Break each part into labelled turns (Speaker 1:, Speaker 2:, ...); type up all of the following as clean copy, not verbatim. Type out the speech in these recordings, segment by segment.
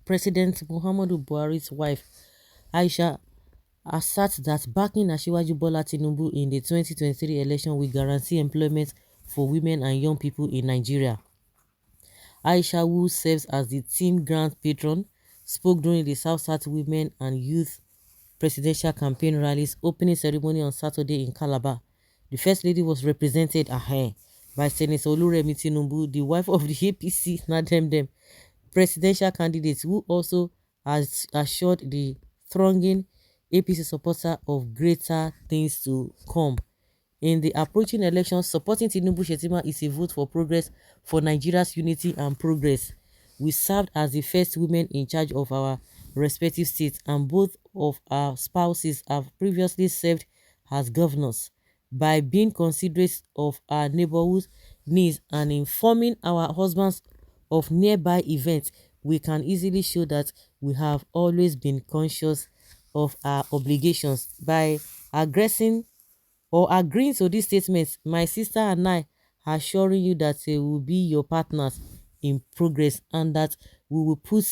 Speaker 1: President Muhammadu Buhari's wife, Aisha, asserts that backing Asiwaju Bola Tinubu in the 2023 election will guarantee employment for women and young people in Nigeria. Aisha, who serves as the team grand patron, spoke during the South Women and Youth presidential campaign rally's opening ceremony on Saturday in Calabar. The First Lady was represented by Senator Oluremi Tinubu, the wife of the APC them presidential candidate, who also has assured the thronging APC supporter of greater things to come. In the approaching elections, supporting Tinubu Shetima is a vote for progress for Nigeria's unity and progress. We served as the first women in charge of our respective states, and both of our spouses have previously served as governors. By being considerate of our neighborhood needs and informing our husbands of nearby events, we can easily show that we have always been conscious of our obligations. By aggressing or agreeing to these statements, my sister and I are assuring you that we will be your partners in progress and that we will put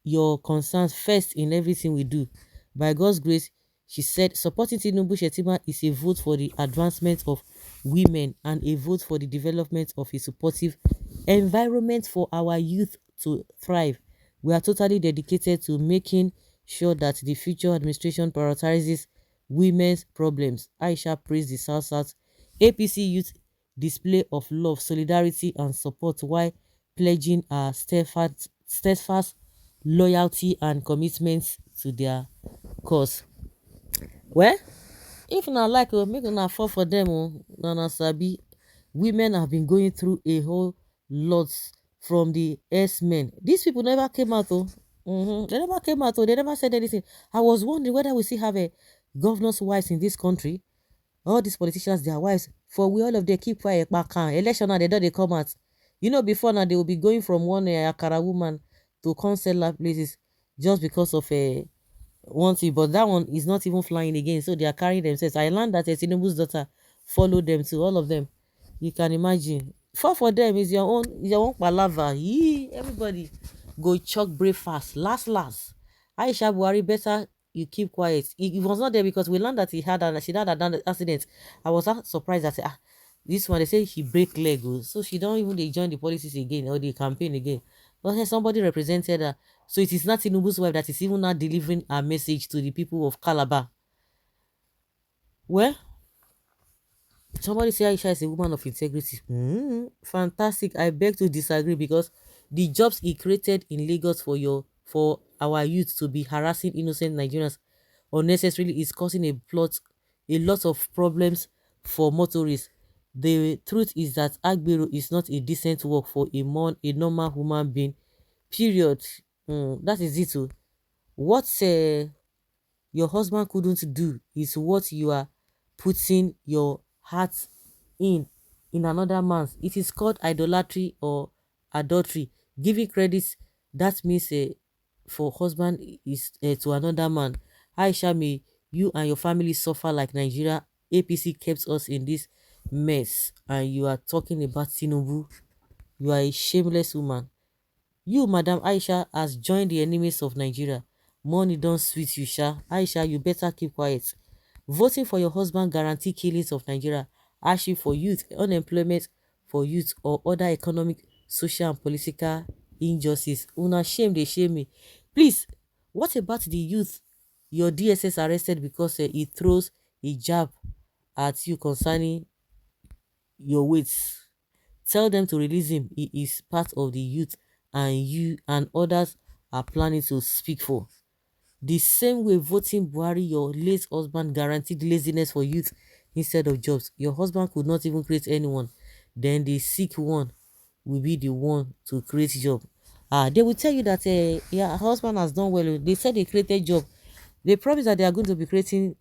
Speaker 1: your concerns first in everything we do. By God's grace, she said, supporting Tinubu Shetima is a vote for the advancement of women and a vote for the development of a supportive environment for our youth to thrive. We are totally dedicated to making sure that the future administration prioritizes women's problems. Aisha praised the South APC youth display of love, solidarity, and support while pledging her steadfast loyalty and commitment to their cause. Well, if una like, make una fall for them. Nana sabi, women have been going through a whole lot from the S-men. These people never came out, They never came out, They never said anything. I was wondering whether we still have a governor's wives in this country. All these politicians, their wives, for we all of them keep quiet. Election now, they come out. Before now, they will be going from one Akara woman to consular places just because of a one thing, but that one is not even flying again, so they are carrying themselves. I learned that Tinubu's daughter followed them to all of them. You can imagine. Fall for them is your own palava. Everybody go chop breakfast. Last. Aisha Buhari, better you keep quiet. He was not there because we learned that she had an accident. I was surprised that this one they say he break leg, so she don't even dey join the policies again or the campaign again. But somebody represented her. So it is not Tinubu's wife that is even now delivering a message to the people of Calabar. Well, somebody say Aisha is a woman of integrity. Fantastic. I beg to disagree, because the jobs he created in Lagos for our youth to be harassing innocent Nigerians unnecessarily is causing a lot of problems for motorists. The truth is that Agbero is not a decent work for a normal human being. Period. That is it. What your husband couldn't do is what you are putting your heart in another man's. It is called idolatry or adultery. Giving credits, that means for husband is to another man. Aisha, may you and your family suffer like Nigeria. APC kept us in this mess, and you are talking about Tinubu. You are a shameless woman. You, Madam Aisha, has joined the enemies of Nigeria. Money don't sweet you, Sha. Aisha, you better keep quiet. Voting for your husband guarantee killings of Nigeria, hardship for youth, unemployment for youth, or other economic, social, and political injustice. Una shame, they shame me. Please, what about the youth your DSS arrested because he throws a jab at you concerning your weights? Tell them to release him. He is part of the youth, and you and others are planning to speak for. The same way voting Buhari, your late husband, guaranteed laziness for youth instead of jobs. Your husband could not even create anyone. Then the sick one will be the one to create job. They will tell you that your husband has done well. They said they created job. They promise that they are going to be creating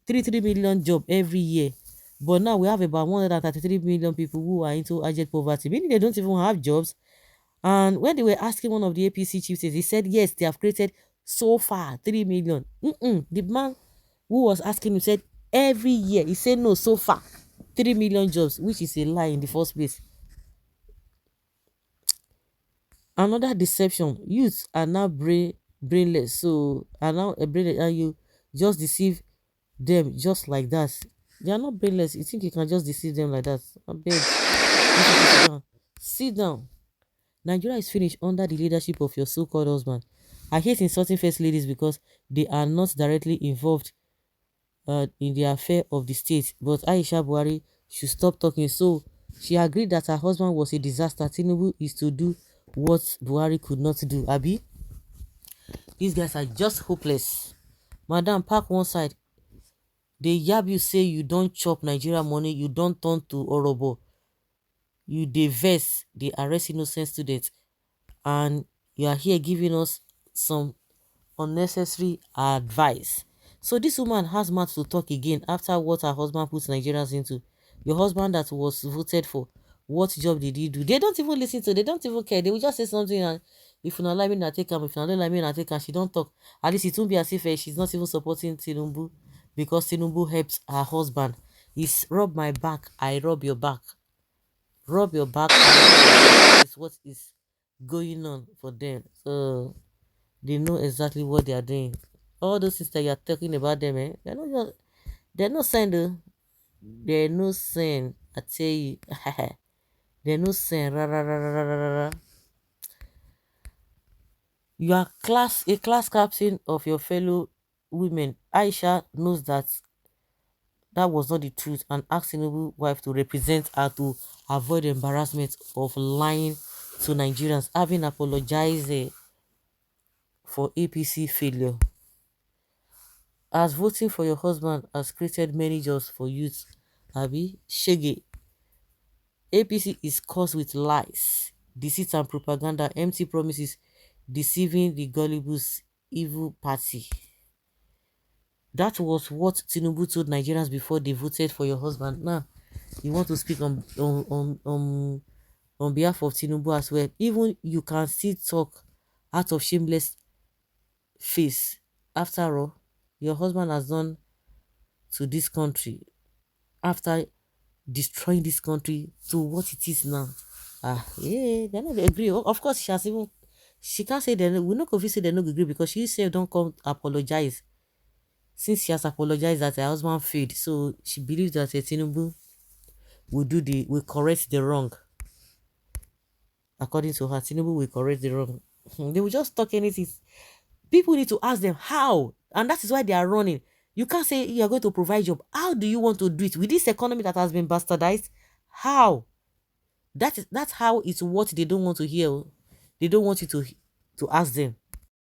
Speaker 1: 3 million job every year. But now we have about 133 million people who are into urgent poverty, meaning they don't even have jobs. And when they were asking one of the APC chiefs, he said, yes, they have created so far 3 million. The man who was asking him said, every year. He said, no, so far 3 million jobs, which is a lie in the first place. Another deception, youths are now brainless, so are now a brainless, and you just deceive them just like that. They are not brainless, you think you can just deceive them like that? I beg you, people, sit down. Sit down. Nigeria is finished under the leadership of your so-called husband. I hate insulting first ladies because they are not directly involved in the affair of the state, but Aisha Buhari should stop talking. So she agreed that her husband was a disaster. Tinubu is to do what Buhari could not do. Abi, these guys are just hopeless. Madam, park one side. They yab you say you don't chop Nigeria money, you don't turn to Orobo, you dey vex, they arrest innocent students, and you are here giving us some unnecessary advice. So this woman has mouth to talk again after what her husband puts Nigerians into. Your husband that was voted for, what job did he do? They don't even listen to, they don't even care. They will just say something, and if you not like me, I take him. If you not like me, I take her. She don't talk. At least it won't be as if she's not even supporting Tinubu because Tinubu helps her husband. It's rub my back, I rub your back. Rub your back, I rub your back is what is going on for them. So they know exactly what they are doing. All those things that you are talking about them, they're not saying though. They're no saying. I tell you, they're no saying. Ra, ra, ra, ra, ra, ra, ra. You are a class captain of your fellow women. Aisha knows that that was not the truth and asked Tinubu wife to represent her to avoid embarrassment of lying to Nigerians, having apologized for APC failure. As voting for your husband has created many jobs for youth, Abi Shege, APC is caused with lies, deceit and propaganda, empty promises, deceiving the gullible's evil party. That was what Tinubu told Nigerians before they voted for your husband. Now, you want to speak on behalf of Tinubu as well. Even you can still talk out of shameless face. After all, your husband has done to this country after destroying this country to what it is now. Yeah, they're not agree. Of course, she has even she can't say they we not go say they not agree because she said don't come apologize. Since she has apologized that her husband failed, so she believes that Tinubu will correct the wrong. According to her, Tinubu will correct the wrong. They will just talk anything. People need to ask them how, and that is why they are running. You can't say you are going to provide job. How do you want to do it with this economy that has been bastardized? How? That's how it's what they don't want to hear. They don't want you to ask them.